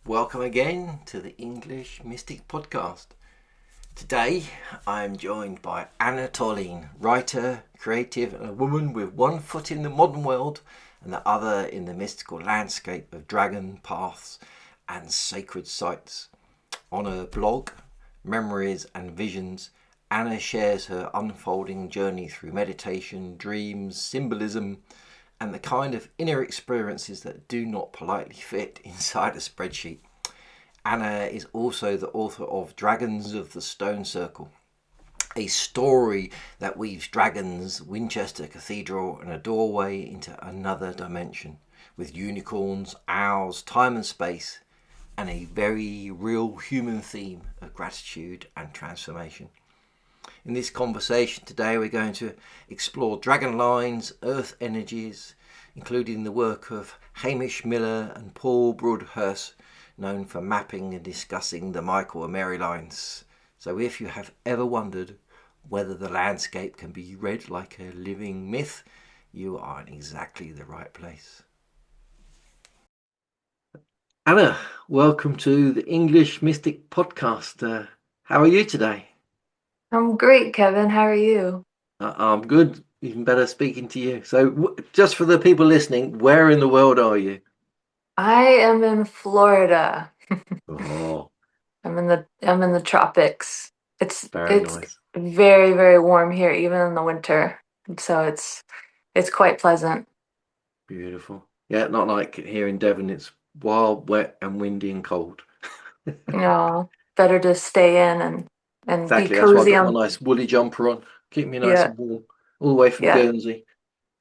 Welcome again to the English Mystic Podcast. Today I am joined by Anna Torlen, writer, creative, and a woman with one foot in the modern world and the other in the mystical landscape of dragon paths and sacred sites. On her blog, Memories and Visions, Anna shares her unfolding journey through meditation, dreams, symbolism, and the kind of inner experiences that do not politely fit inside a spreadsheet. Anna is also the author of Dragons of the Stone Circle, a story that weaves dragons, Winchester Cathedral, and a doorway into another dimension, with unicorns, owls, time and space, and a very real human theme of gratitude and transformation. In this conversation today, we're going to explore dragon lines, earth energies, including the work of Hamish Miller and Paul Broadhurst, known for mapping and discussing the Michael and Mary lines. So if you have ever wondered whether the landscape can be read like a living myth, you are in exactly the right place. Anna, welcome to the English Mystic Podcast. How are you today? I'm great, Kevin. How are you? I'm good. Even better speaking to you. So, just for the people listening, where in the world are you? I am in Florida. Oh, I'm in the tropics. It's very it's nice. very, very warm here, even in the winter. So it's quite pleasant. Beautiful. Yeah, not like here in Devon. It's wild, wet, and windy and cold. You know, better to stay in and be Exactly. That's why I cozy got my on, nice woolly jumper on. Keep me nice yeah, and warm. All the way from yeah, Guernsey.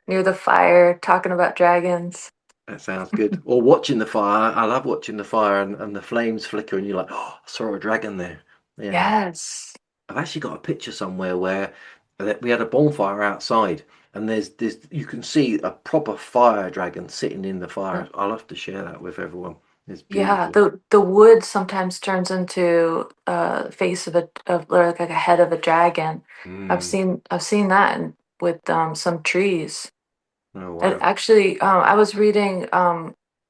near the fire, talking about dragons. That sounds good. Or watching the fire. I love watching the fire and the flames flicker, and you're like, oh, I saw a dragon there. Yeah. Yes. I've actually got a picture somewhere where we had a bonfire outside, and there's you can see a proper fire dragon sitting in the fire. I'll have to share that with everyone. It's Yeah, beautiful. the wood sometimes turns into face of like a head of a dragon. Mm. I've seen that with some trees. Oh And wow. actually, I was reading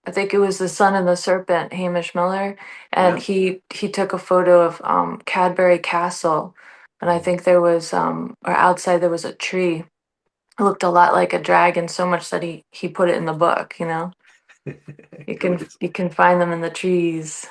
I think it was The Sun and the Serpent, Hamish Miller, and Yeah. he took a photo of Cadbury Castle, and I Mm. think there was or outside there was a tree. It looked a lot like a dragon, so much that he put it in the book, you know. Good. You can find them in the trees.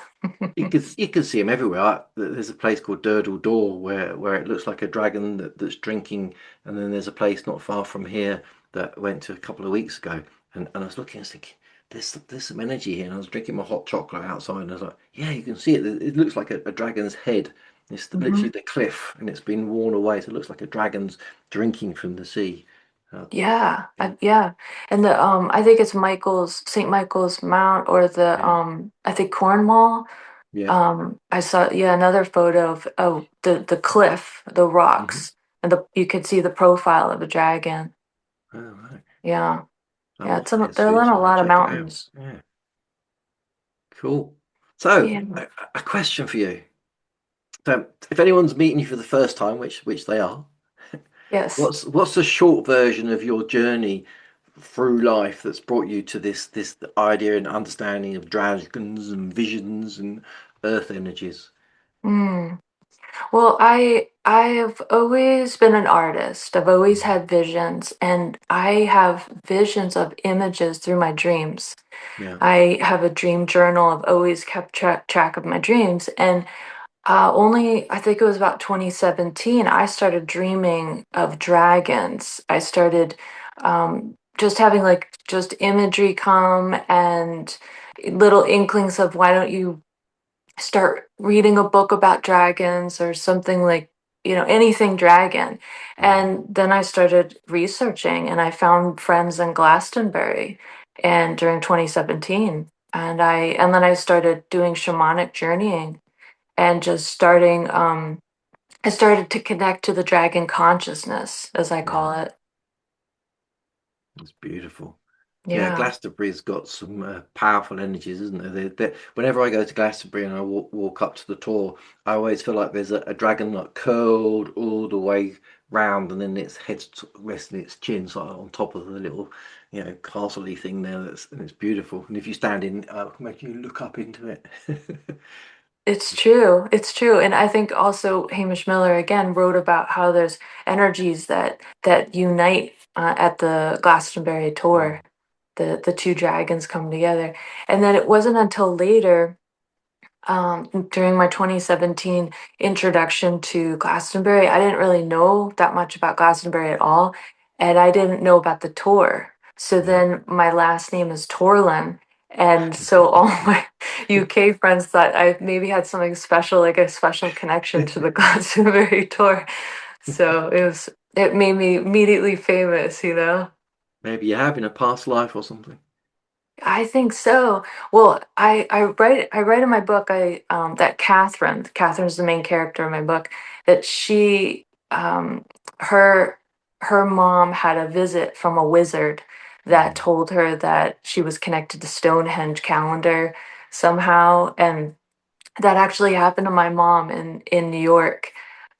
You can see them everywhere. There's a place called Durdle Door where it looks like a dragon that's drinking, and then there's a place not far from here that I went to a couple of weeks ago, and I was looking, I was thinking, there's some energy here, and I was drinking my hot chocolate outside, and I was like, yeah, you can see it. It looks like a dragon's head. It's literally the cliff, and it's been worn away, so it looks like a dragon's drinking from the sea. Uh, Yeah, yeah, yeah, and the I think it's St. Michael's Mount or the yeah, I think Cornwall. yeah. I saw another photo of the cliff, the Hmm. rocks, and you could see the profile of a dragon. Oh, right. Yeah, yeah, they're in Seriously, a I'll lot of check it out. mountains. Yeah. Cool. So, Yeah. a question for you. So, if anyone's meeting you for the first time, which they are, Yes. what's the short version of your journey through life that's brought you to this idea and understanding of dragons and visions and earth energies? Mm. Well, I have always been an artist. I've always Mm. had visions, and I have visions of images through my dreams. Yeah. I have a dream journal. I've always kept track of my dreams. And only, I think it was about 2017, I started dreaming of dragons. I started just having like just imagery come and little inklings of why don't you start reading a book about dragons or something like, anything dragon. Mm. And then I started researching and I found friends in Glastonbury and during 2017. And then I started doing shamanic journeying and just I started to connect to the dragon consciousness, as I call Yeah. it. It's beautiful. Yeah, Yeah. Glastonbury's got some powerful energies, isn't there? Whenever I go to Glastonbury and I walk up to the tour, I always feel like there's a dragon like curled all the way round, and then its head resting its chin sort of on top of the little, castle-y thing there. And it's beautiful. And if you stand in, make you look up into it. It's true. It's true. And I think also Hamish Miller again wrote about how there's energies that unite at the Glastonbury Mm, tour. The two dragons come together. And then it wasn't until later, during my 2017 introduction to Glastonbury, I didn't really know that much about Glastonbury at all, and I didn't know about the tour. So yeah. then my last name is Torlen, and so all my UK friends thought I maybe had something special, like a special connection to the Glastonbury tour. So it made me immediately famous, you know? Maybe you have in a past life or something. I think so. Well, I write in my book that Catherine's the main character in my book, that her her mom had a visit from a wizard that Mm, told her that she was connected to Stonehenge calendar somehow, and that actually happened to my mom in New York.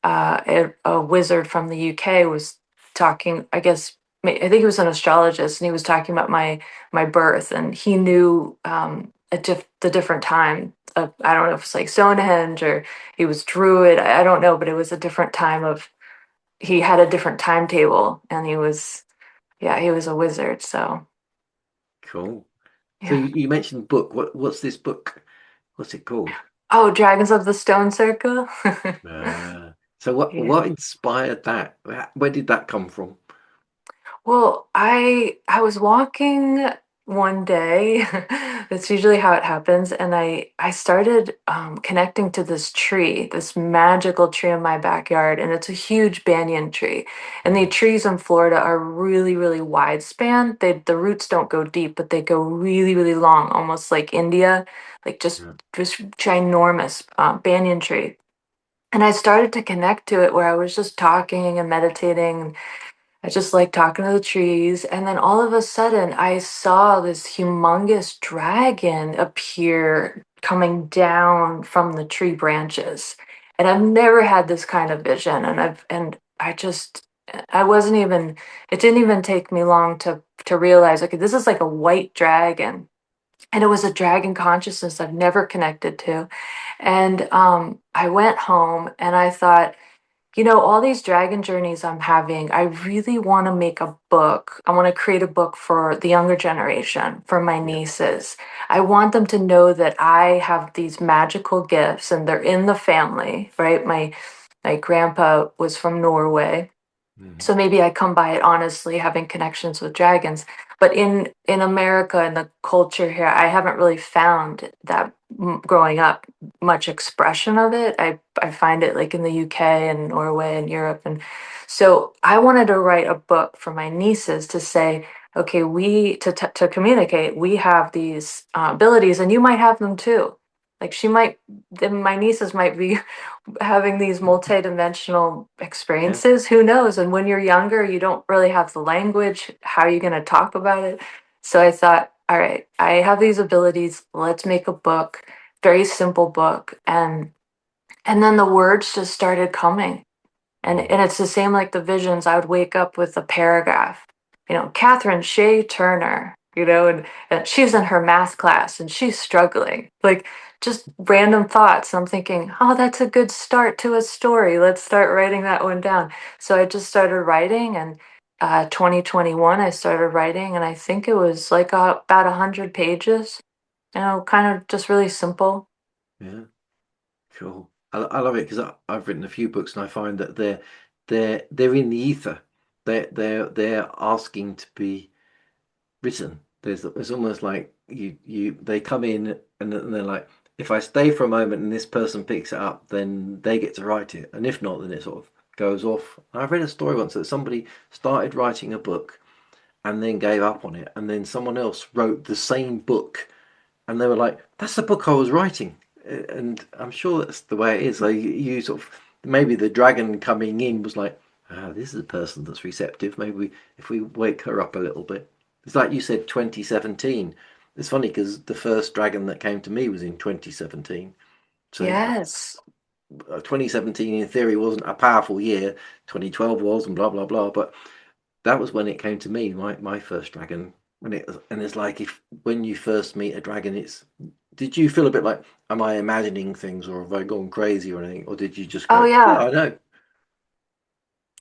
A wizard from the UK was talking. I think he was an astrologist, and he was talking about my birth, and he knew the different time. I don't know if it's like Stonehenge or he was Druid. I don't know, but it was a different time of. He had a different timetable, and he was a wizard. So cool. So yeah. you mentioned book. What's this book? What's it called? Oh, Dragons of the Stone Circle. So what Yeah. inspired that? Where did that come from? Well, I was walking one day. That's usually how it happens, and I started connecting to this tree, this magical tree in my backyard, and it's a huge banyan tree. And the Mm, trees in Florida are really, really wide span. The roots don't go deep, but they go really, really long, almost like India, like yeah. just ginormous banyan tree. And I started to connect to it where I was just talking and meditating. I just like talking to the trees. And then all of a sudden, I saw this humongous dragon appear coming down from the tree branches. And I've never had this kind of vision. I wasn't even, it didn't even take me long to realize, okay, this is like a white dragon. And it was a dragon consciousness I've never connected to. And I went home and I thought, all these dragon journeys I'm having, I really want to make a book. I want to create a book for the younger generation, for my Yeah. nieces. I want them to know that I have these magical gifts and they're in the family, right? My grandpa was from Norway, Mm, so maybe I come by it honestly, having connections with dragons. But in America and the culture here, I haven't really found that growing up much expression of it. I find it like in the UK and Norway and Europe, and so I wanted to write a book for my nieces to say, okay, to communicate, we have these abilities, and you might have them too. Like my nieces might be having these multidimensional yeah. experiences. Who knows? And when you're younger, you don't really have the language. How are you going to talk about it? So I thought, all right, I have these abilities. Let's make a book, very simple book. And then the words just started coming. And Mm, it's the same like the visions. I would wake up with a paragraph, Catherine Shea Turner, and she's in her math class and she's struggling. Like just random thoughts. I'm thinking, oh, that's a good start to a story. Let's start writing that one down. So I just started writing, and 2021 I started writing, and I think it was like about 100 pages. Kind of just really simple. yeah. Cool. I love it because I've written a few books and I find that they're in the ether. They're asking to be written. It's almost like they come in and they're like, if I stay for a moment and this person picks it up, then they get to write it, and if not, then it sort of goes off. I read a story once that somebody started writing a book and then gave up on it, and then someone else wrote the same book, and they were like, "That's the book I was writing," and I'm sure that's the way it is. Like you sort of maybe the dragon coming in was like, "Ah, this is a person that's receptive. Maybe if we wake her up a little bit." It's like you said, 2017. It's funny because the first dragon that came to me was in 2017. So Yes. 2017, in theory, wasn't a powerful year. 2012 was, and blah blah blah. But that was when it came to me, my first dragon. And it's like, if when you first meet a dragon, it's, did you feel a bit like, am I imagining things, or have I gone crazy or anything, or did you just Oh go, yeah, yeah. I know?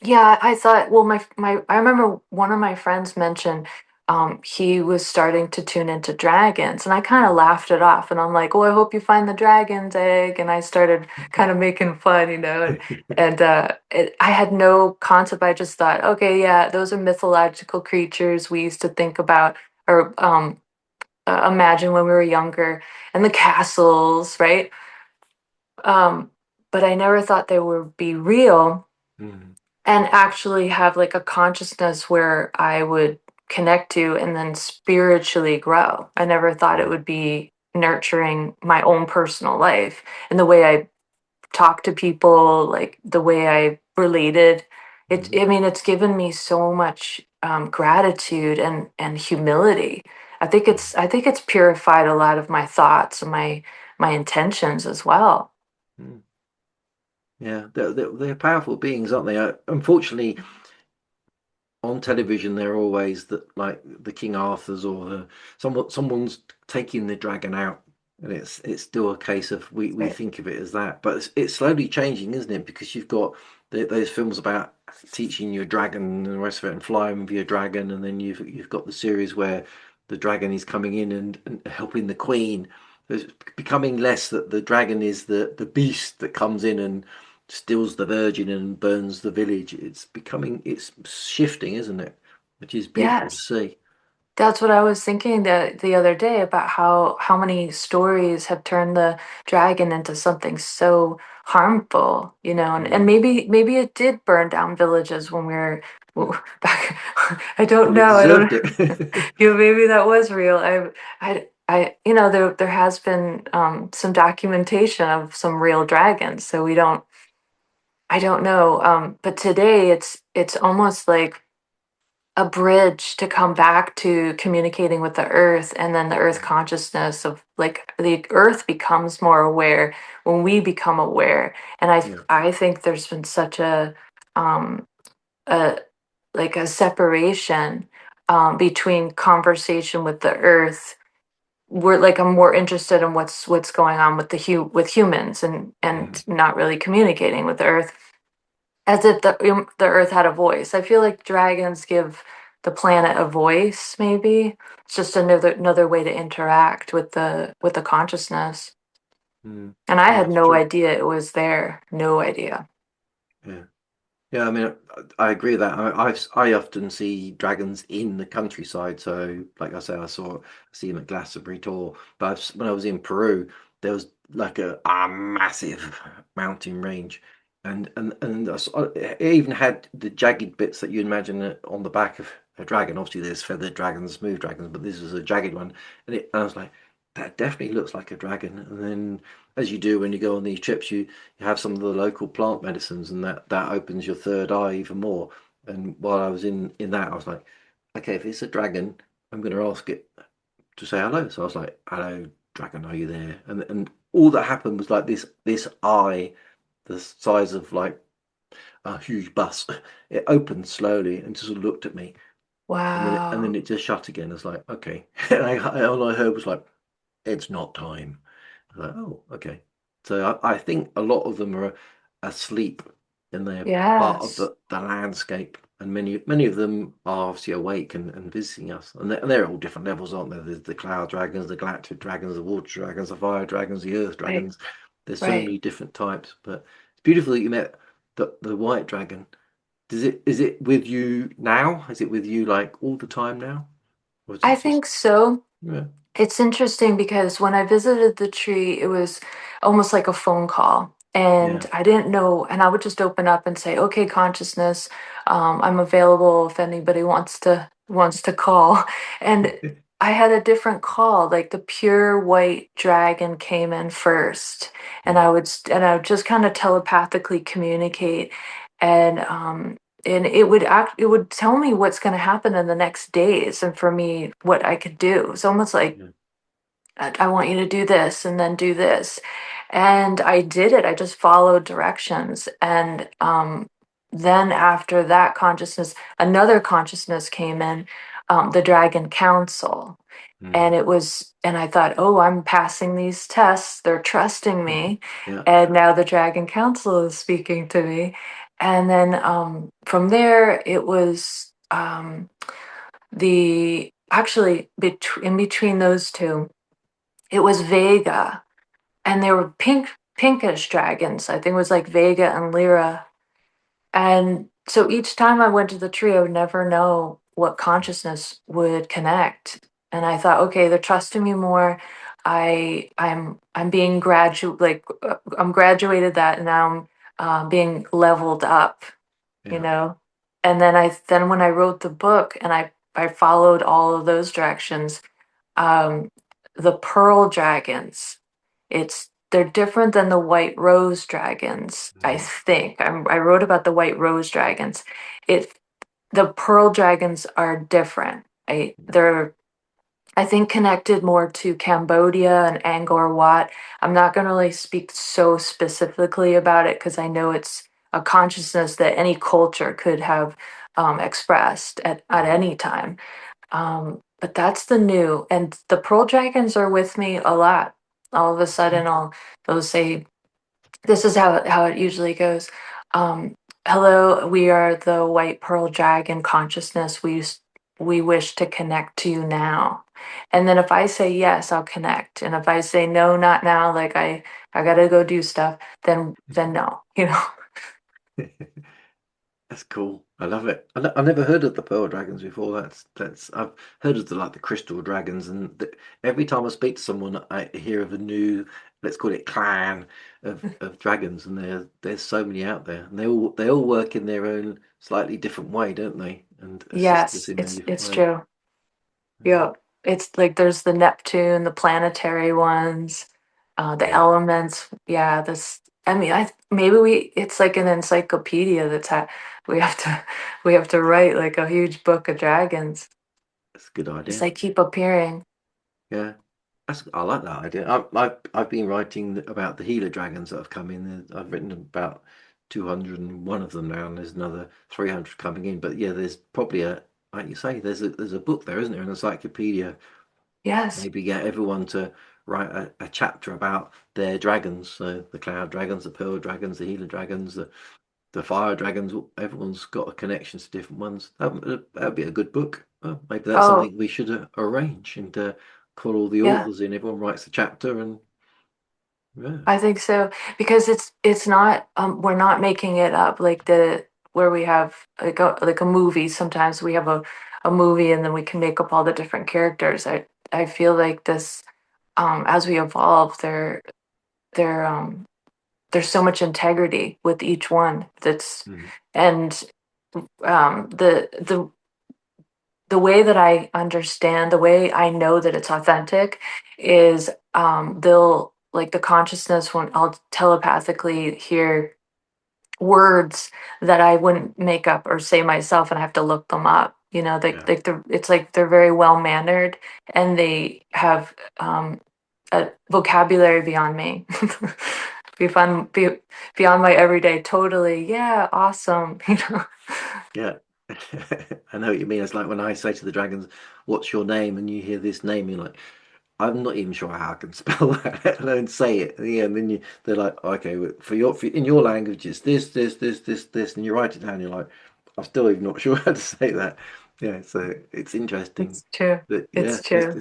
Yeah, I thought, well, I remember one of my friends mentioned he was starting to tune into dragons, and I kind of Mm. laughed it off, and I'm like, oh, I hope you find the dragon's egg, and I started kind of making fun, I had no concept. I just thought, okay, yeah, those are mythological creatures we used to think about or imagine when we were younger, and the castles, right? Um, but I never thought they would be real Mm. and actually have like a consciousness where I would connect to and then spiritually grow. I never thought it Yeah. would be nurturing my own personal life and the way I talk to people, like the way I related. Mm. I mean, it's given me so much gratitude and humility. I think it's purified a lot of my thoughts and my intentions as well. Mm. Yeah, they're powerful beings, aren't they? Unfortunately, on television, they're always that, like the King Arthur's, or someone's taking the dragon out, and it's still a case of, we Right. think of it as that, but it's slowly changing, isn't it? Because you've got those films about teaching your dragon and the rest of it, and flying with your dragon, and then you've got the series where the dragon is coming in and helping the queen. It's becoming less that the dragon is the beast that comes in and steals the virgin and burns the village. It's shifting, isn't it? Which is beautiful to Yes. see. That's what I was thinking the other day about how many stories have turned the dragon into something so harmful, and Mm. maybe it did burn down villages when we were back. I don't Well, it know. I don't. deserved it. Maybe that was real. There has been some documentation of some real dragons, so we don't. I don't know. But today it's almost like a bridge to come back to communicating with the earth, and then the earth consciousness of like the earth becomes more aware when we become aware. And Yeah. I think there's been such um a like a separation between conversation with the earth. We're like, I'm more interested in what's going on with with humans, Mm. and not really communicating with the earth as if the earth had a voice. I feel like dragons give the planet a voice, maybe. It's just another way to interact with the consciousness. Mm. And I Yeah, had it's no true. idea it was there. No idea. Yeah. Yeah, I mean, I agree with that. I often see dragons in the countryside. So, like I said, see them at Glastonbury Tor. But when I was in Peru, there was like a massive mountain range, and it even had the jagged bits that you imagine on the back of a dragon. Obviously, there's feathered dragons, smooth dragons, but this was a jagged one, and I was like, that definitely looks like a dragon. And then, as you do when you go on these trips, you have some of the local plant medicines, and that opens your third eye even more. And while I was in that, I was like, okay, if it's a dragon, I'm going to ask it to say hello. So I was like, hello, dragon, are you there? And all that happened was like this eye, the size of like a huge bus, it opened slowly and just looked at me, and then Wow. it just shut again. It's like, okay, and all I heard was like, it's not time. I was like, oh, okay. So I think a lot of them are asleep, and they're part of Yes. the landscape. And many of them are obviously awake and visiting us. And they're all different levels, aren't there? There's the cloud dragons, the galactic dragons, the water dragons, the fire dragons, the earth Right. dragons. There's so Right. many different types. But it's beautiful that you met the white dragon. Is it with you now? Is it with you like all the time now? Or is I it just, think so. yeah? It's interesting because when I visited the tree, it was almost like a phone call. Yeah. And I didn't know, and I would just open up and say, "Okay, consciousness, I'm available if anybody wants to call." And I had a different call, like the pure white dragon came in first, and Mm. I would just kind of telepathically communicate, and and it would tell me what's going to happen in the next days, and for me what I could do. It's almost like Yeah. I want you to do this and then do this. And I did it. I just followed directions. And then after that consciousness, another consciousness came in, the Dragon Council. And Mm. it was, and I thought, oh, I'm passing these tests. They're trusting me. Yeah. And now the Dragon Council is speaking to me. And then from there, it was actually in between those two, it was Vega, and they were pinkish dragons. I think it was like Vega and Lyra. And so each time I went to the tree, I would never know what consciousness would connect. And I thought, okay, they're trusting me more. I'm being I'm graduated that, and now I'm being leveled up, you Yeah. know. And then when I wrote the book and I followed all of those directions, um, the pearl dragons. They're different than the white rose dragons. I Mm. think I wrote about the white rose dragons. It the pearl dragons are different. They're I think connected more to Cambodia and Angkor Wat. I'm not going to really speak so specifically about it because I know it's a consciousness that any culture could have expressed at Mm. any time. But that's the new, and the pearl dragons are with me a lot. All of a sudden, they'll say, "This is how it usually goes." Um, Hello, we are the white pearl dragon consciousness. We wish to connect to you now. And then if I say yes, I'll connect. And if I say no, not now, like I gotta go do stuff, then no, you know. That's cool. I love it. I never heard of the pearl dragons before. That's I've heard of the crystal dragons, and every time I speak to someone, I hear of a new, let's call it clan of dragons, and there's so many out there, and they all work in their own slightly different way, don't they? And assist us Yes, in a different it's way. true. Yeah, it's like there's the Neptune, the planetary ones, the Yeah. elements. Yeah, this. I mean, I maybe it's like an encyclopedia we have to we have to write like a huge book of dragons That's a good because idea. they keep appearing. Yeah. I like that idea. I've been writing about the healer dragons that have come in. I've written about 201 of them now, and there's another 300 coming in. But yeah, there's probably like you say, there's a book there, isn't there? An encyclopedia. Yes. Maybe get everyone to write a chapter about their dragons. So the cloud dragons, the pearl dragons, the healer dragons, the fire dragons. Everyone's got a connection to different ones. That'd be a good book. Well, maybe that's Oh, something we should arrange and call all the yeah. authors in. Everyone writes a chapter, and yeah, I think so because it's not we're not making it up like the where we have like a movie. Sometimes we have a movie and then we can make up all the different characters. I feel like this as we evolve, there there's so much integrity with each one. mm, And the way that I understand, the way I know that it's authentic, is they'll like the consciousness when I'll telepathically hear words that I wouldn't make up or say myself, and I have to look them up. You know, yeah, it's like they're very well mannered, and they have a vocabulary beyond me. Beyond my everyday. Totally, yeah, awesome. You know, yeah. I know what you mean. It's like when I say to the dragons, "What's your name?" and you hear this name, you're like, I'm not even sure how I can spell that, let alone say it. Yeah, and then they're like, okay, well, in your language, it's this, and you write it down. You're like, I'm still even not sure how to say that. Yeah, so it's interesting. it's true. But yeah, It's true.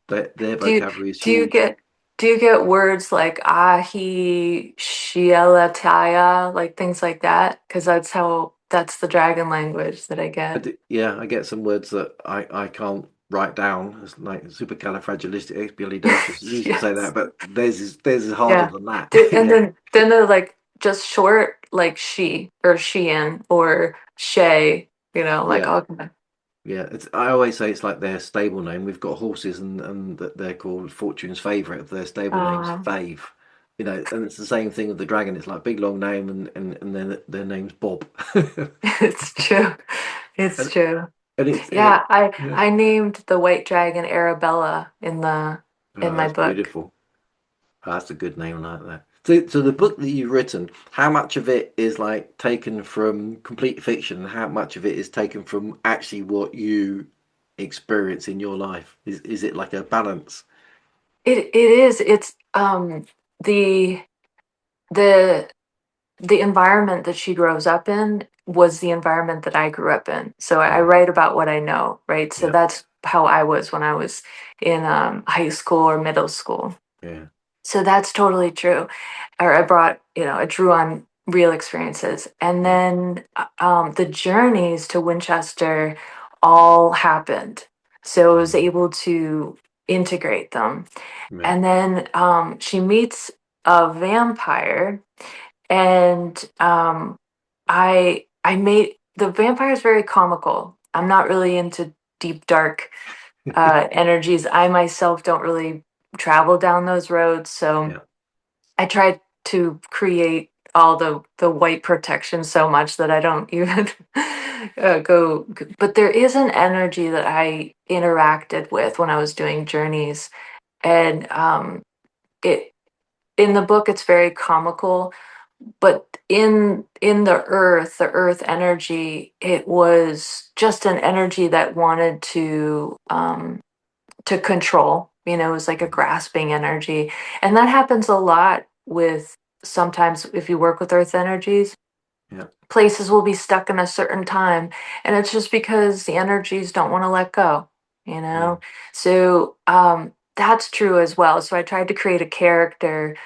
their Do you vocabulary is do you huge. get do you get words like ahi, shielataya, like things like that? Because that's the dragon language that I get. Yeah, I get some words that I can't write down. It's like supercalifragilisticexpialidocious. You used to say Yes. that, but theirs is harder Yeah. than that. And Yeah, then they're like just short like she or shein or shay, like yeah. okay. Yeah, I always say it's like their stable name. We've got horses, and that they're called Fortune's favourite. Their stable name's Uh, Fave. you know, and it's the same thing with the dragon. It's like big long name, and their name's Bob. It's true. It's and, true. and it Yeah, I yeah. I named the white dragon Arabella Oh, in my that's book. beautiful. Oh, that's a good name like that. So the book that you've written, how much of it is like taken from complete fiction, and how much of it is taken from actually what you experience in your life? Is it like a balance? It is. It's the the the environment that she grows up in was the environment that I grew up in. So I Mm, write about what I know, right? So yeah, that's how I was when I was in high school or middle school. yeah, So that's totally true. Or I brought, I drew on real experiences. And mm, then the journeys to Winchester all happened. So I was mm, able to integrate them. yeah, And then she meets a vampire, and I made the vampire is very comical. I'm not really into deep dark energies. I myself don't really travel down those roads, so yeah, I tried to create all the white protection so much that I don't even go. But there is an energy that I interacted with when I was doing journeys, and it in the book it's very comical, but the earth energy, it was just an energy that wanted to control. It was like a mm, grasping energy. And that happens a lot with sometimes if you work with earth energies, yeah, places will be stuck in a certain time. And it's just because the energies don't want to let go, you yeah, know? So that's true as well. So I tried to create a character.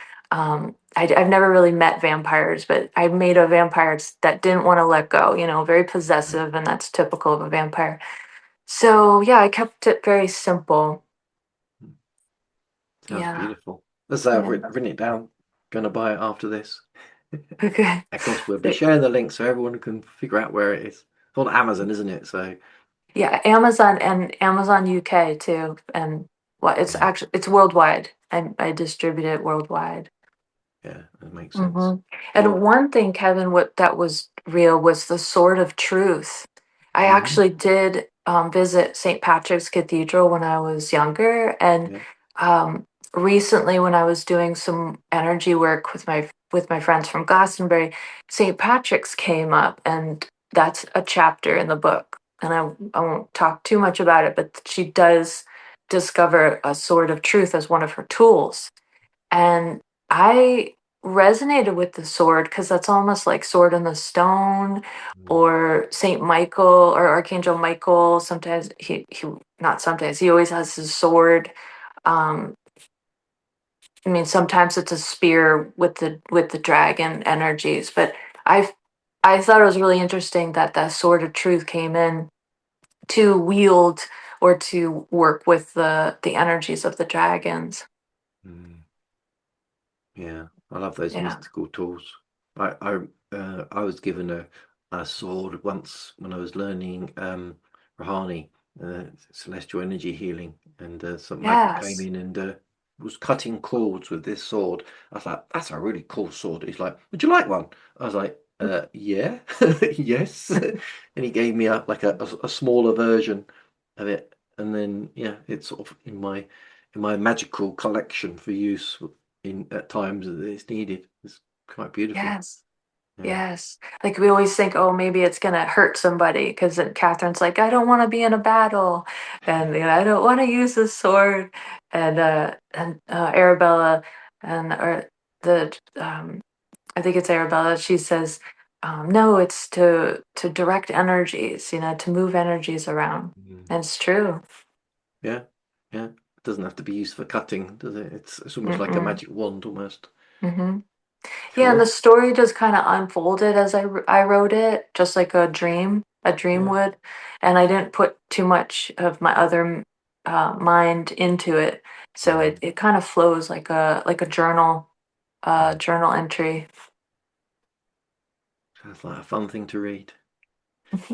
I've never really met vampires, but I made a vampire that didn't want to let go, very yeah. possessive, and that's typical of a vampire. So yeah, I kept it very simple. Mm. Sounds Yeah. beautiful. Let's say Yeah. I've written it down. Gonna buy it after this. Okay. Of course, we'll be But sharing the link so everyone can figure out where it is. It's on Amazon, isn't it? So yeah, Amazon and Amazon UK too. And what it's yeah, actually it's worldwide. I distribute it worldwide. yeah, that makes sense. hmm And Well, one thing, Kevin, what that was real was the Sword of Truth. I hmm actually did visit St. Patrick's Cathedral when I was younger, and yeah, um, recently, when I was doing some energy work with my friends from Glastonbury, St. Patrick's came up, and that's a chapter in the book. And I won't talk too much about it, but she does discover a sword of truth as one of her tools. And I resonated with the sword because that's almost like Sword in the Stone mm, or Saint Michael or Archangel Michael. Sometimes he not sometimes, he always has his sword. Um, I mean, sometimes it's a spear with the dragon energies, but I I thought it was really interesting that the sword of truth came in to wield or to work with the energies of the dragons. mm, yeah. I love those Yeah. mystical tools. I was given a sword once when I was learning Rahani, celestial energy healing, and some maggot came Yes. in and was cutting cords with this sword. I was like, "That's a really cool sword." He's like, "Would you like one?" I was like, "Yeah, yes." And he gave me a smaller version of it, and then yeah, it's sort of in my magical collection for use in at times that it's needed. It's quite beautiful. Yes. Yeah. Yes. Like we always think, oh, maybe it's gonna hurt somebody because then Catherine's like, I don't want to be in a battle, and I don't want to use this sword, and Arabella and or the I think it's Arabella. She says, no, it's to direct energies, to move energies around, Mm. and it's true. Yeah. Yeah. It doesn't have to be used for cutting, does it? It's almost like a Mm-mm. magic wand almost. hmm Yeah, and the Cool. story just kind of unfolded as I wrote it, just like a dream Yeah. would. And I didn't put too much of my other mind into it, so Mm. it kind of flows like a Mm. journal entry. Sounds like a fun thing to read.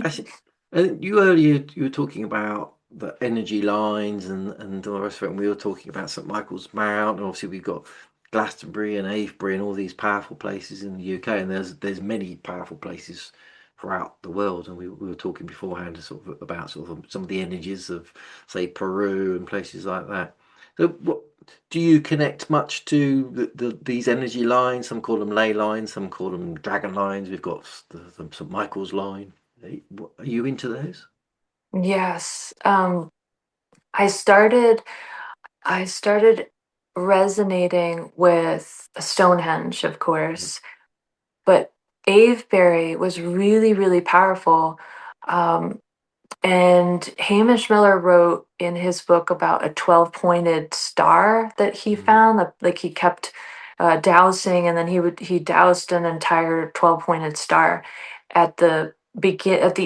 Actually, and you earlier you were talking about the energy lines and all the rest of it, and we were talking about St. Michael's Mount, and obviously we've got Glastonbury and Avebury and all these powerful places in the UK, and there's many powerful places throughout the world. And we were talking beforehand sort of about sort of some of the energies of, say, Peru and places like that. So, what do you connect much to these energy lines? Some call them ley lines, some call them dragon lines. We've got the St. Michael's line. Are you into those? Yes. I started I started resonating with Stonehenge, of Yeah. course, but Avebury was really, really powerful. Um, and Hamish Miller wrote in his book about a 12-pointed star that he Mm, found, that like he kept dowsing, and then he doused an entire 12-pointed star at the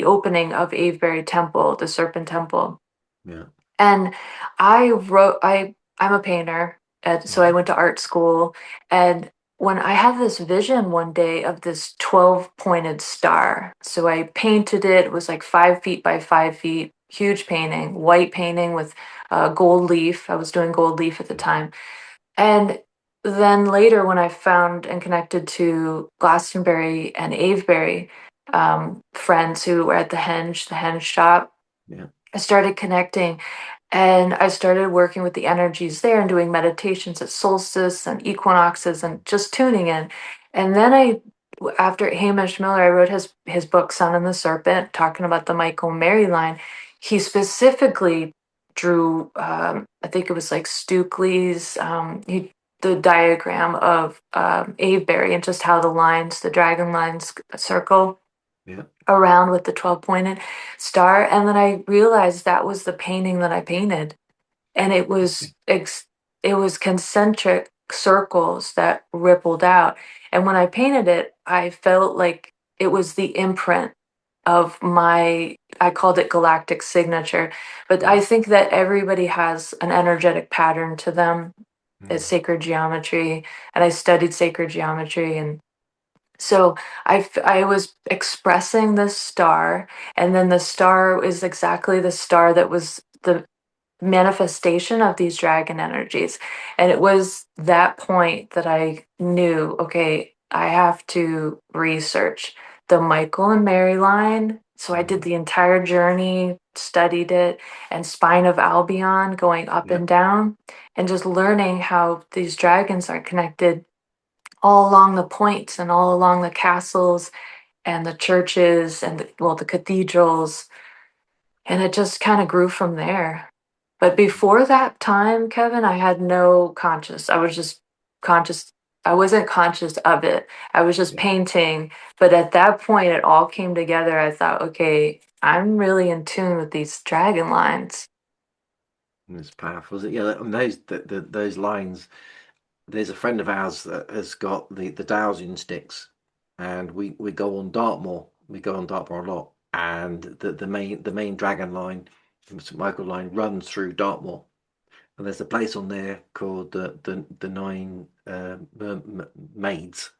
opening of Avebury Temple, the Serpent Temple. yeah. And I'm a painter, and so I Mhm. went to art school. And when I had this vision one day of this 12-pointed star, so I painted it. It was like 5 feet by 5 feet, huge painting, white painting with gold leaf. I was doing gold leaf at the Mhm. time. And then later, when I found and connected to Glastonbury and Avebury, friends who were at the Henge shop, Yeah. I started connecting, and I started working with the energies there and doing meditations at solstice and equinoxes and just tuning in. And then after Hamish Miller, I wrote his book Sun and the Serpent, talking about the Michael and Mary line. He specifically drew, I think it was like Stukely's, the diagram of Avebury, and just how the dragon lines circle Yeah. around with the 12-pointed star. And then I realized that was the painting that I painted. And it was concentric circles that rippled out. And when I painted it, I felt like it was the imprint of I called it galactic signature. But Yeah. I think that everybody has an energetic pattern to them. It's Mm. sacred geometry. And I studied sacred geometry, and so I was expressing this star, and then the star is exactly the star that was the manifestation of these dragon energies. And it was that point that I knew, okay, I have to research the Michael and Mary line. So I did Mhm. the entire journey, studied it, and Spine of Albion, going up Yeah. and down, and just learning how these dragons are connected all along the points and all along the castles and the churches and the cathedrals. And it just kind of grew from there. But before that time, Kevin, I had no conscious. I was just conscious. I wasn't conscious of it. I was just Yeah. painting. But at that point, it all came together. I thought, okay, I'm really in tune with these dragon lines. It's powerful. Yeah, and those lines. There's a friend of ours that has got the dowsing sticks, and we go on Dartmoor. We go on Dartmoor a lot, and the main dragon line, from St Michael line, runs through Dartmoor. And there's a place on there called the Nine Maids,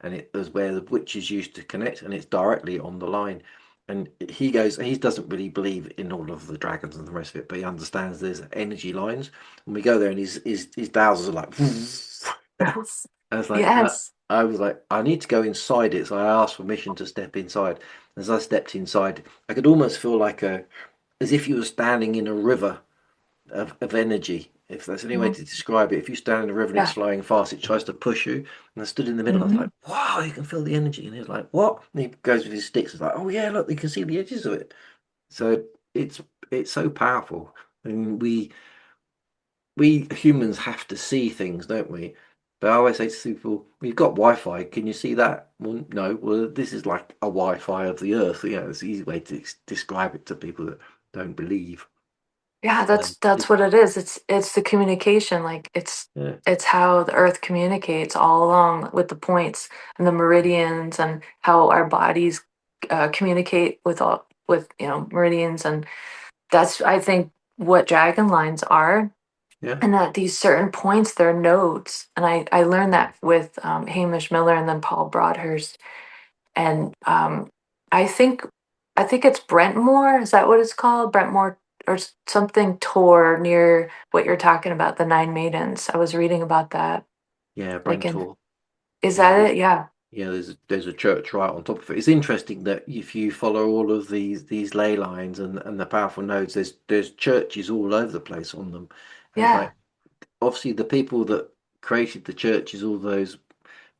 and it was where the witches used to connect, and it's directly on the line. And he doesn't really believe in all of the dragons and the rest of it, but he understands there's energy lines. And we go there, and his dowsers are like, Yes. I was like, Yes. I was like, I need to go inside it. So I asked permission to step inside. As I stepped inside, I could almost feel as if you were standing in a river of energy. If that's any way Mhm. to describe it, if you stand in a river and it's Yeah. flowing fast, it tries to push you. And I stood in the middle. I was Hmm. like, "Wow, you can feel the energy." And he's like, "What?" And he goes with his sticks. It's like, "Oh yeah, look, you can see the edges of it." So it's it's so powerful. And we humans have to see things, don't we? But I always say to people, "We've got Wi-Fi. Can you see that?" Well, no. Well, this is like a Wi-Fi of the Earth. It's an easy way to describe it to people that don't believe. Yeah, that's It, what it is. It's the communication. Like yeah. it's how the earth communicates all along with the points and the meridians, and how our bodies communicate with meridians. And that's, I think, what dragon lines are. Yeah. And at these certain points they're nodes. And I learned Mm. that with Hamish Miller and then Paul Broadhurst. And I think I think it's Brentmore. Is that what it's called? Brentmore or something Tor, near what you're talking about, the Nine Maidens. I was reading about that. Yeah, Like in, Brantor. is Yeah, that it? Yeah. yeah, there's a church right on top of it. It's interesting that if you follow all of these ley lines and the powerful nodes, there's churches all over the place on them. And it's Yeah. like obviously the people that created the churches all those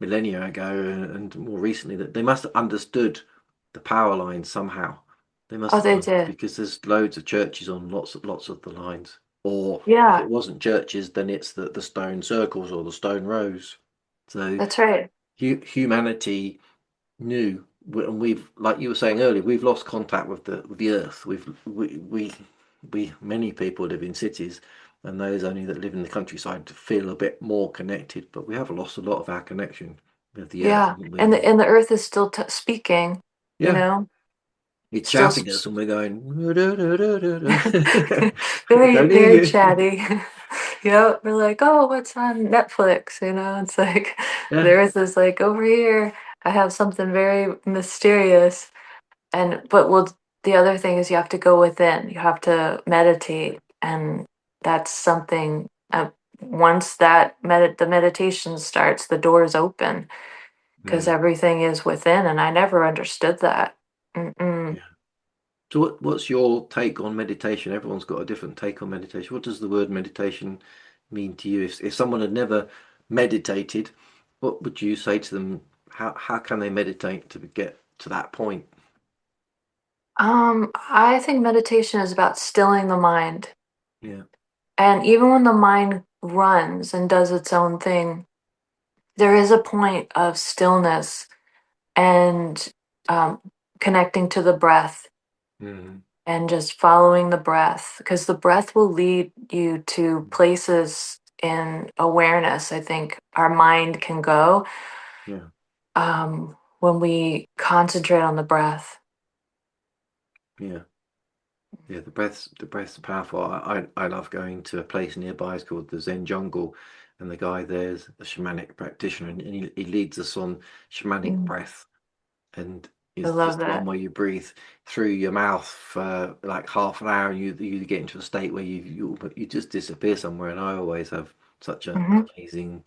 millennia ago and more recently that they must have understood the power lines somehow. They must Oh, have they done did. because there's loads of churches on lots of the lines. Or if Yeah, it wasn't churches, then it's the stone circles or the stone rows. So that's right. humanity knew, and we've, like you were saying earlier, we've lost contact with the earth. We many people live in cities, and those only that live in the countryside feel a bit more connected. But we have lost a lot of our connection with the earth, Yeah. haven't we? And the earth is still speaking, you Yeah, know, it's still shouting at us, and we're going, I very, don't hear very you. chatty. Yep. We're like, oh, what's on Netflix? It's like Yeah, the earth is like over here. I have something very mysterious. But the other thing is you have to go within. You have to meditate, and that's something. Once the meditation starts, the doors open because mm, everything is within, and I never understood that. Mm-mm. yeah. So what's your take on meditation? Everyone's got a different take on meditation. What does the word meditation mean to you? If someone had never meditated, what would you say to them? How can they meditate to get to that point? I think meditation is about stilling the mind, Yeah. and even when the mind runs and does its own thing, there is a point of stillness and um, connecting to the breath Mm, and just following the breath because the breath will lead you to places in awareness. I think our mind can go yeah. when we concentrate on the breath. Yeah. Yeah. The breath's powerful. I love going to a place nearby. It's called the Zen Jungle, and the guy there's a shamanic practitioner, and he leads us on shamanic Mm, breath. And I it's love just the one that. where you breathe through your mouth for like half an hour, and you get into a state where you just disappear somewhere. And I always have such Hmm. amazing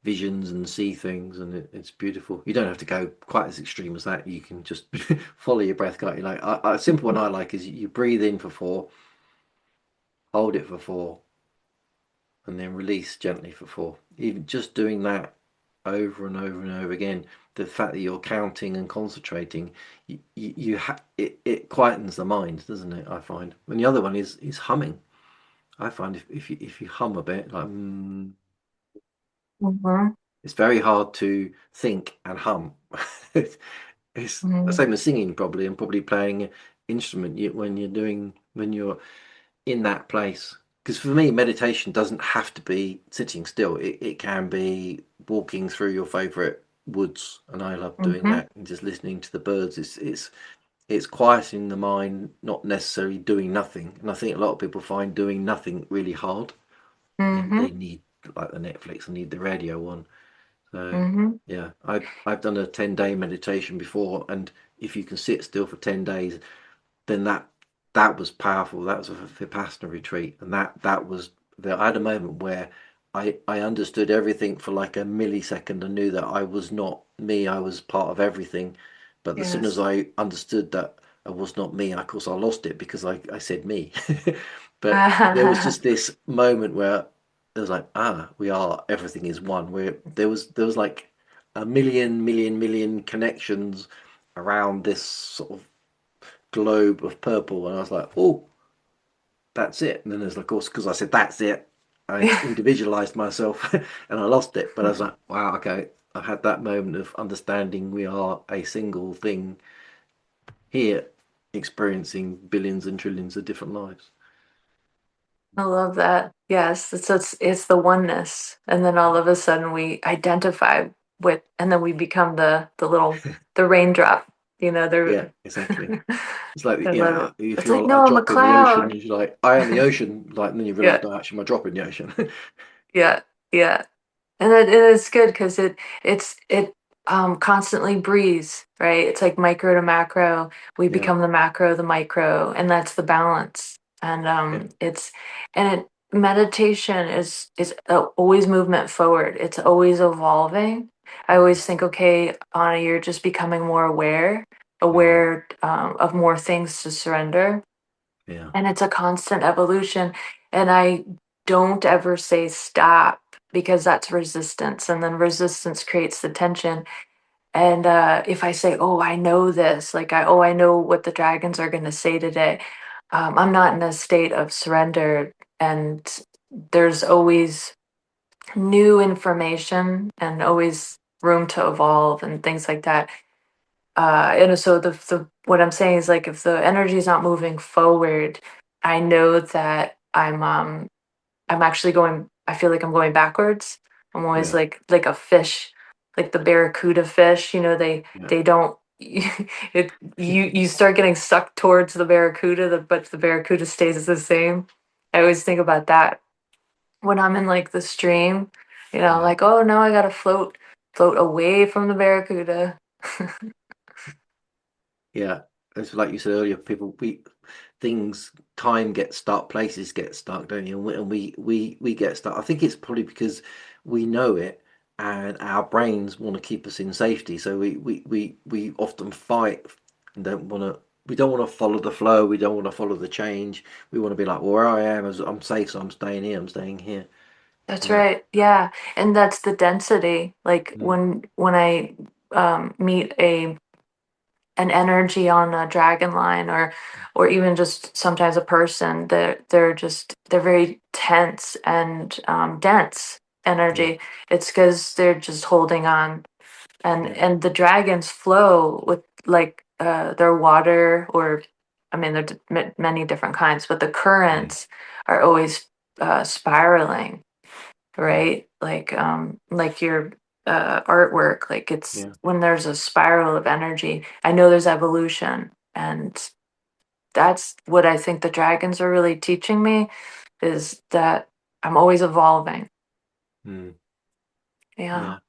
visions and see things, and it's beautiful. You don't have to go quite as extreme as that. You can just follow your breath, can't you? Like a simple one I like is you breathe in for 4, hold it for 4, and then release gently for 4. Even just doing that over and over and over again, the fact that you're counting and concentrating, it quietens the mind, doesn't it? I find. And the other one is humming. I find if you hum a bit, like Hmm. it's very hard to think and hum. It's the Hmm. same as singing probably, and probably playing an instrument when you're in that place. Because for me, meditation doesn't have to be sitting still. It can be walking through your favorite woods, and I love doing Hmm. that and just listening to the birds. It's quieting the mind, not necessarily doing nothing. And I think a lot of people find doing nothing really hard. They Hmm. need like the Netflix, and need the radio on. So Hmm. yeah, I've done a 10-day meditation before, and if you can sit still for 10 days, then that was powerful. That was a Vipassana retreat, and that was I had a moment where I understood everything for like a millisecond and knew that I was not me. I was part of everything. But as soon as Yes. I understood that I was not me, of course I lost it because I said me. But there was just this moment where it was like, we are, everything is one. Where there was like a million connections around this sort of globe of purple, and I was like, oh, that's it. And then there's, of course, because I said that's it, I individualized myself and I lost it. But I was like, wow, okay, I've had that moment of understanding we are a single thing here, experiencing billions and trillions of different lives. I love that. Yes, it's the oneness, and then all of a sudden we identify with, and then we become the raindrop. Yeah, The exactly. It's like, I love it. if It's like, you're a no, I'm a drop in the ocean, cloud. you're like, I am the ocean. Like, and then you realize, Yeah, no, actually, I'm a drop in the ocean. yeah, yeah. And it's good because it constantly breathes, right? It's like micro to macro. We Yeah, become the macro, the micro, and that's the balance. And yeah, it's and it meditation is always movement forward. It's always evolving. I Mm. always think, okay, Anna, you're just becoming more aware, Yeah, of more things to surrender, yeah, and it's a constant evolution. And I don't ever say stop because that's resistance, and then resistance creates the tension. And if I say, "Oh, I know this," like I know what the dragons are going to say today, I'm not in a state of surrender, and there's always new information and always room to evolve and things like that. And so the what I'm saying is like if the energy is not moving forward, I know that I'm actually going I feel like I'm going backwards. I'm always yeah, like a fish, like the barracuda fish, yeah, they don't you start getting sucked towards the barracuda, but the barracuda stays the same. I always think about that when I'm in like the stream, yeah. like, oh no, I gotta float away from the barracuda. Yeah, it's like you said earlier. Things, time gets stuck, places get stuck, don't you? And we get stuck. I think it's probably because we know it, and our brains want to keep us in safety. So we often fight and don't want to. We don't want to follow the flow. We don't want to follow the change. We want to be like, well, where I am, I'm safe, so I'm staying here. I'm staying here. That's Yeah. right. Yeah. And that's the density. Like Mm. when I meet a an energy on a dragon line, or even just sometimes a person, they're very tense and dense Yeah. energy. It's because they're just holding on, and Yeah. the dragons flow with like their water, or I mean there's many different kinds, but the Yeah. currents are always spiraling, Yeah. right? Like your artwork, like it's Yeah. when there's a spiral of energy, I know there's evolution, and that's what I think the dragons are really teaching me, is that I'm always evolving. Mm. Yeah. Yeah.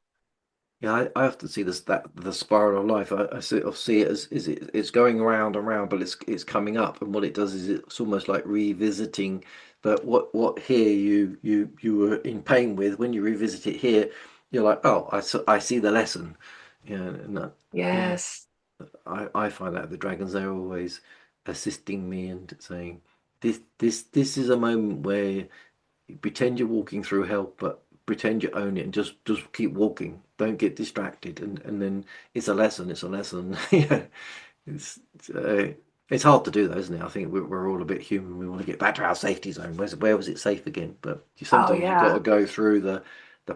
Yeah, I often see this that the spiral of life. I sort of see it as it's going around and round, but it's coming up, and what it does is it's almost like revisiting. But what here you were in pain with, when you revisit it here, you're like, oh, I see the lesson. Yeah, and yeah, Yes. I find that the dragons, they're always assisting me and saying, this is a moment where pretend you're walking through hell, but pretend you own it and just keep walking. Don't get distracted, and then it's a lesson. It's a lesson. Yeah, it's it's hard to do though, isn't it? I think we're all a bit human. We want to get back to our safety zone. Where was it safe again? But Oh sometimes you've got to yeah. go through the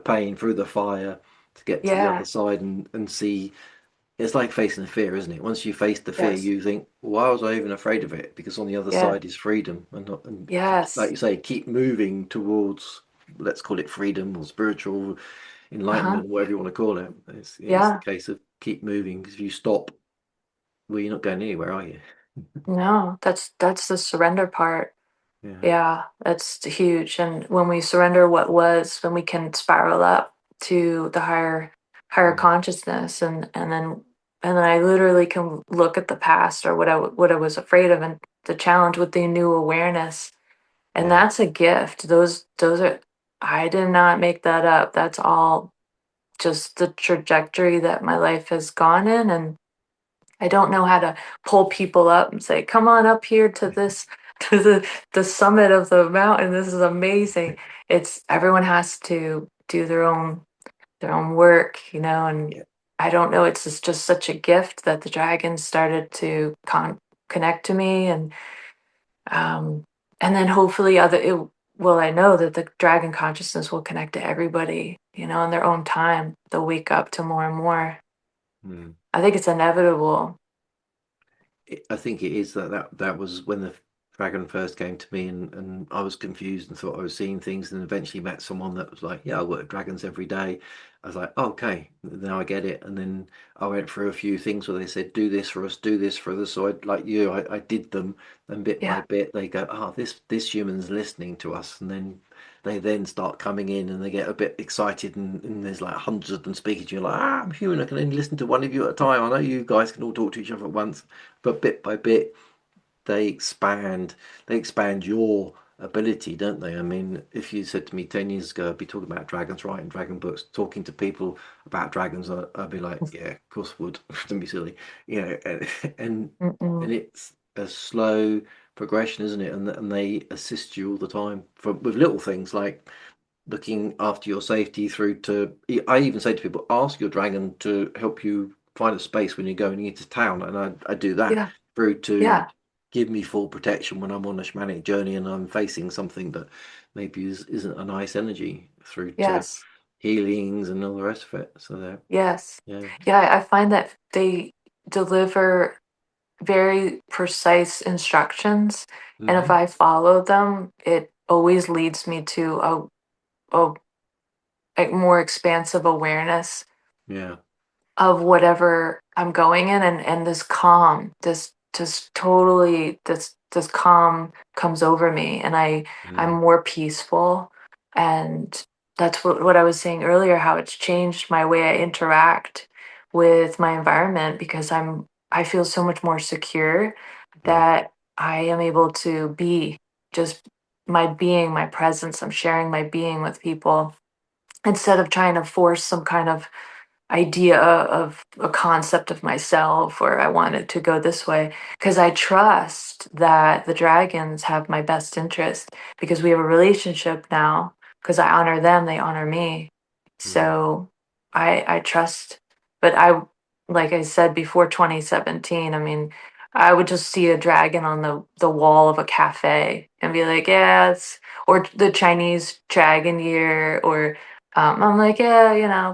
pain, through the fire, to get to the other Yeah. side and see. It's like facing the fear, isn't it? Once you face the fear, Yes. you think, why was I even afraid of it? Because on the other Yeah. side is freedom, and not, and like Yes. you say, keep moving towards, let's call it freedom or spiritual Uh-huh. enlightenment, whatever you want to call it. It's the Yeah. case of keep moving, because if you stop, well, you're not going anywhere, are you? No, that's the surrender part. Yeah. Yeah, that's huge. And when we surrender what was, then we can spiral up to the higher Mm. consciousness, and then I literally can look at the past, or what I was afraid of, and the challenge with the new awareness. And Yeah. that's a gift. Those are I did not make that up. That's all just the trajectory that my life has gone in, and I don't know how to pull people up and say, "Come on up here to this to the summit of the mountain. This is amazing." It's everyone has to do their own work, and Yeah. I don't know, it's just such a gift that the dragons started to connect to me, um and then hopefully I know that the dragon consciousness will connect to everybody, in their own time. They'll wake up to more and more. Mm. I think it's inevitable. I think it is that was when the dragon first came to me, and I was confused and thought I was seeing things, and eventually met someone that was like, yeah, I work with dragons every day. I was like, oh, okay, now I get it. And then I went through a few things where they said, do this for us, do this for us. So like you, I did them, and bit by Yeah. bit they go, oh, this human's listening to us, and then they then start coming in and they get a bit excited, and there's like hundreds of them speaking to you, like, I'm human, I can only listen to one of you at a time. I know you guys can all talk to each other at once, but bit by bit they expand your ability, don't they? I mean, if you said to me 10 years ago, I'd be talking about dragons, writing dragon books, talking to people about dragons, I'd be like, yeah, of course I would. Don't be silly, you know. And Mm-mm. and it's a slow progression, isn't it? And they assist you all the time with little things like looking after your safety through to. I even say to people, ask your dragon to help you find a space when you're going into town, and I do that Yeah. through to Yeah. give me full protection when I'm on a shamanic journey and I'm facing something that maybe isn't a nice energy, through to Yes. healings and all the rest of it. So there, Yes. yeah. Yeah, I find that they deliver very precise instructions, and if Hmm. I follow them, it always leads me to a, a more expansive awareness Yeah. of whatever I'm going in, and this calm, this just totally this calm comes over me, and I'm Mm. more peaceful. And that's what I was saying earlier, how it's changed my way I interact with my environment, because I feel so much more secure Mm. that I am able to be just my being, my presence. I'm sharing my being with people instead of trying to force some kind of idea of a concept of myself, or I want it to go this way, because I trust that the dragons have my best interest, because we have a relationship now, because I honor them, they honor me. Mm. So I trust. But I, like I said, before 2017, I mean, I would just see a dragon on the wall of a cafe and be like, yeah, it's, or the Chinese dragon year, or I'm like, yeah,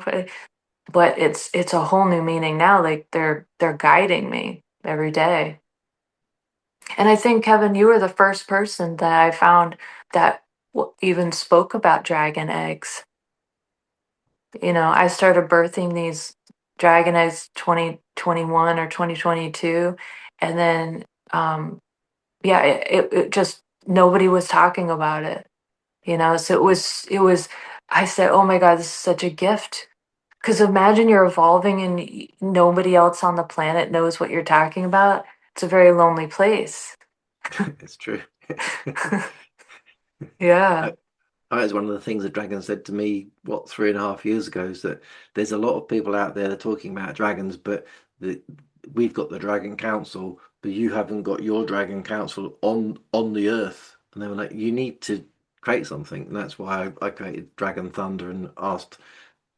but it's a whole new meaning now. Like they're guiding me every day. And I think, Kevin, you were the first person that I found that even spoke about dragon eggs. I started birthing these dragon eggs 2021 or 2022, and then yeah, it just, nobody was talking about it. So it was I said, oh my God, this is such a gift. Because imagine you're evolving and nobody else on the planet knows what you're talking about. It's a very lonely place. It's true. Yeah. I, That's one of the things that Dragon said to me, what, 3.5 years ago, is that there's a lot of people out there that are talking about dragons, but the, we've got the Dragon Council, but you haven't got your Dragon Council on the Earth. And they were like, you need to create something. And that's why I created Dragon Thunder and asked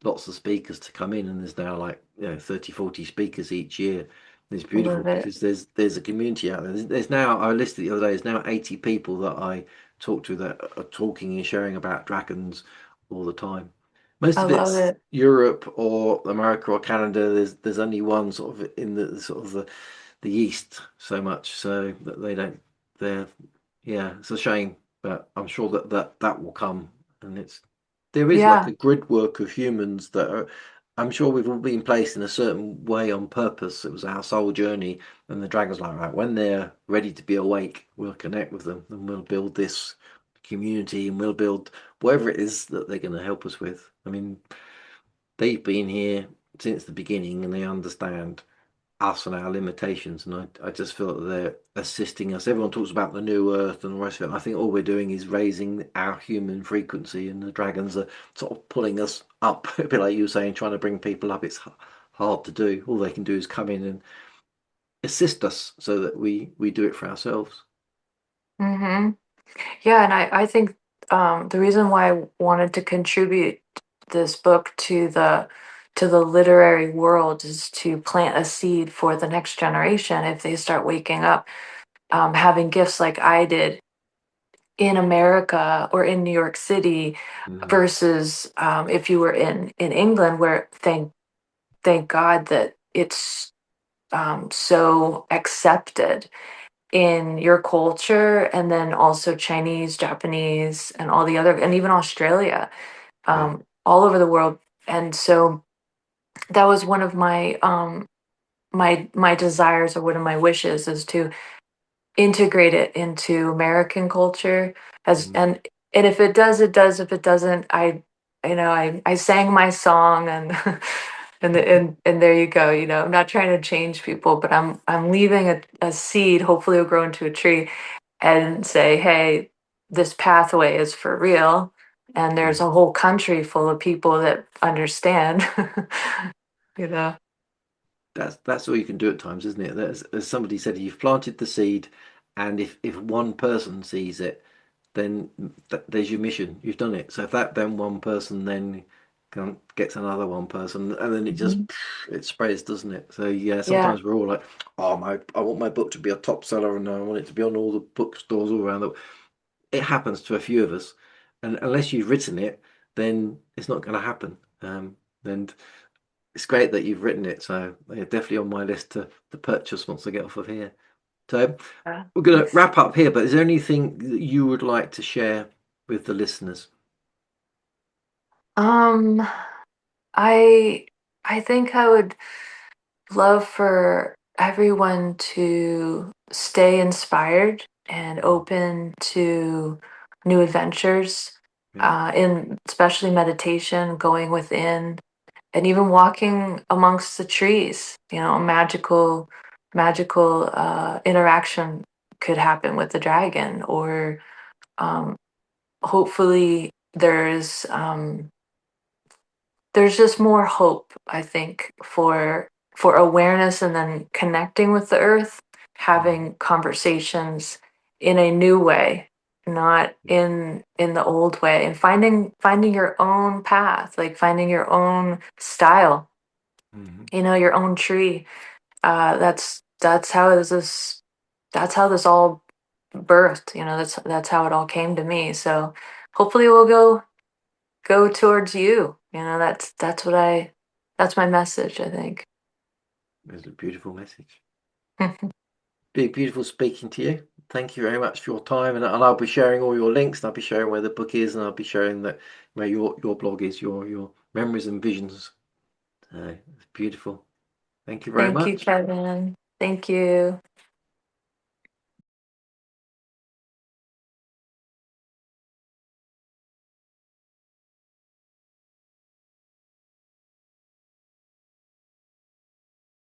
lots of speakers to come in, and there's now like 30, 40 speakers each year. And it's I love beautiful it. because there's a community out there. There's now, I listed the other day, there's now 80 people that I talk to that are talking and sharing about dragons all the time. Most I of love it's it. Europe or America or Canada. There's only one sort of in the sort of the East, so much so that they don't. They're, yeah, it's a shame, but I'm sure that will come, and there is like Yeah. a grid work of humans that are. I'm sure we've all been placed in a certain way on purpose. It was our soul journey, and the dragon's like, right, when they're ready to be awake, we'll connect with them, and we'll build this community, and we'll build whatever it is that they're going to help us with. I mean, they've been here since the beginning, and they understand us and our limitations. And I just feel that they're assisting us. Everyone talks about the new earth and the rest of it. I think all we're doing is raising our human frequency, and the dragons are sort of pulling us up. A bit like you were saying, trying to bring people up. It's hard to do. All they can do is come in and assist us so that we do it for ourselves. Mm-hmm. Yeah, and I think the reason why I wanted to contribute this book to the literary world is to plant a seed for the next generation if they start waking up, having gifts like I did in America or in New York City, Mm. versus if you were in England, where thank God that it's so accepted in your culture, and then also Chinese, Japanese, and all the other, and even Australia, Yeah. all over the world. And so that was one of my desires, or one of my wishes, is to integrate it into American culture, as Mm. and if it does, it does. If it doesn't, I sang my song, and and there you go. I'm not trying to change people, but I'm leaving a seed. Hopefully, it'll grow into a tree, and say, hey. this pathway is for real, and there's a whole country full of people that understand. you know. That's all you can do at times, isn't it? As somebody said, you've planted the seed, and if one person sees it, then there's your mission. You've done it. So if that then one person then gets another one person, and then it just Mhm. it spreads, doesn't it? So yeah, Yeah. sometimes we're all like, oh I want my book to be a top seller, and I want it to be on all the bookstores all around the. It happens to a few of us, and unless you've written it, then it's not going to happen. And it's great that you've written it, so they're definitely on my list to purchase once I get off of here. So Yeah. we're going to Thanks. wrap up here, but is there anything that you would like to share with the listeners? Um, I I think I would love for everyone to stay inspired and open to new adventures, Yeah. in especially meditation, going within, and even walking amongst the trees. A magical interaction could happen with the dragon, or um, hopefully there's just more hope, I think, for awareness, and then connecting with the earth, Mm. having conversations in a new way, not in the old way, and finding your own path, like finding your own style, Mhm. your own tree. That's how this all birthed. That's how it all came to me. So hopefully we'll go towards you. That's my message, I think. It's a beautiful message. Beautiful speaking to you. Thank you very much for your time, and I'll be sharing all your links, and I'll be sharing where the book is, and I'll be sharing that where your blog is, your memories and visions. So it's beautiful. Thank you very Thank you, much. Kevin. Thank you.